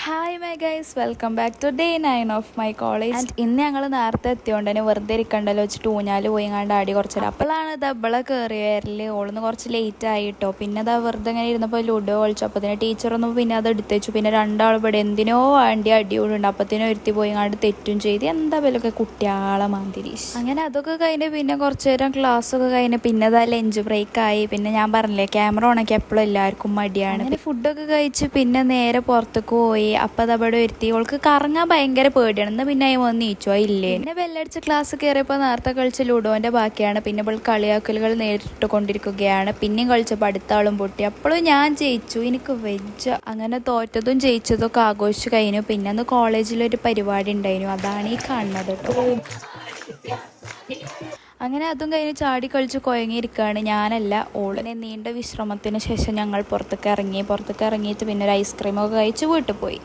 Hi my guys, welcome back to day 9 of my college. And ഇന്ന് ഞങ്ങൾ നേരത്തെ എത്തിയോണ്ട് തന്നെ വെറുതെ ഇരിക്കണ്ടല്ലോ വെച്ചിട്ട് ഊഞ്ഞാൽ പോയിങ്ങാണ്ട് ആടി കുറച്ചു നേരം. അപ്പോഴാണ് ദബള കയറി വരല്. ഓളിന്ന് കുറച്ച് ലേറ്റ് ആയിട്ടോ. പിന്നെ അതാ വെറുതെ ഇങ്ങനെ ഇരുന്നപ്പോൾ ലുഡോ കളിച്ചു. അപ്പത്തിന് ടീച്ചറൊന്നും പിന്നെ അത് എടുത്തേച്ചു. പിന്നെ രണ്ടാൾ ഇവിടെ എന്തിനോ വേണ്ടി അടിയോടുണ്ട്. അപ്പത്തിനും ഒരുത്തി പോയിങ്ങാണ്ട് തെറ്റും ചെയ്ത് എന്താ വിലൊക്കെ കുട്ടിയാളെ മാതിരി. അങ്ങനെ അതൊക്കെ കഴിഞ്ഞ് പിന്നെ കുറച്ചു നേരം ക്ലാസ്സൊക്കെ കഴിഞ്ഞ് പിന്നെ അതാ ലഞ്ച് ബ്രേക്ക് ആയി. പിന്നെ ഞാൻ പറഞ്ഞില്ലേ ക്യാമറ ഓണാക്കി എപ്പോഴും എല്ലാവർക്കും മടിയാണ്. അങ്ങനെ ഫുഡൊക്കെ കഴിച്ച് പിന്നെ നേരെ പുറത്തേക്ക് പോയി. അപ്പം അതവിടെ വരുത്തി. ഓൾക്ക് കറങ്ങാൻ ഭയങ്കര പേടിയാണ്. എന്നാൽ പിന്നെ അതിന് വന്ന് നീച്ചോ ഇല്ലേ. പിന്നെ ബെല്ലടിച്ച് ക്ലാസ് കയറിയപ്പോൾ നേരത്തെ കളിച്ച ലുഡോൻ്റെ ബാക്കിയാണ്. പിന്നെ ഇപ്പോൾ കളിയാക്കലുകൾ നേരിട്ട് കൊണ്ടിരിക്കുകയാണ്. പിന്നെയും കളിച്ചപ്പോൾ അടുത്ത ആളും പൊട്ടി. അപ്പോഴും ഞാൻ ജയിച്ചു. എനിക്ക് വെജ്. അങ്ങനെ തോറ്റതും ജയിച്ചതും ഒക്കെ ആഘോഷിച്ച് കഴിഞ്ഞു. പിന്നെ അന്ന് കോളേജിലൊരു പരിപാടി ഉണ്ടായിരുന്നു. അതാണ് ഈ കാണുന്നത് കേട്ടോ. അങ്ങനെ അതും കഴിഞ്ഞ് ചാടി കളിച്ച് കുഴങ്ങിയിരിക്കുകയാണ്. ഞാനല്ല, ഓളിനെ നീണ്ട വിശ്രമത്തിന് ശേഷം ഞങ്ങൾ പുറത്തേക്ക് ഇറങ്ങിയിട്ട് പിന്നെ ഒരു ഐസ്ക്രീമൊക്കെ കഴിച്ച് വീട്ടിൽ പോയി.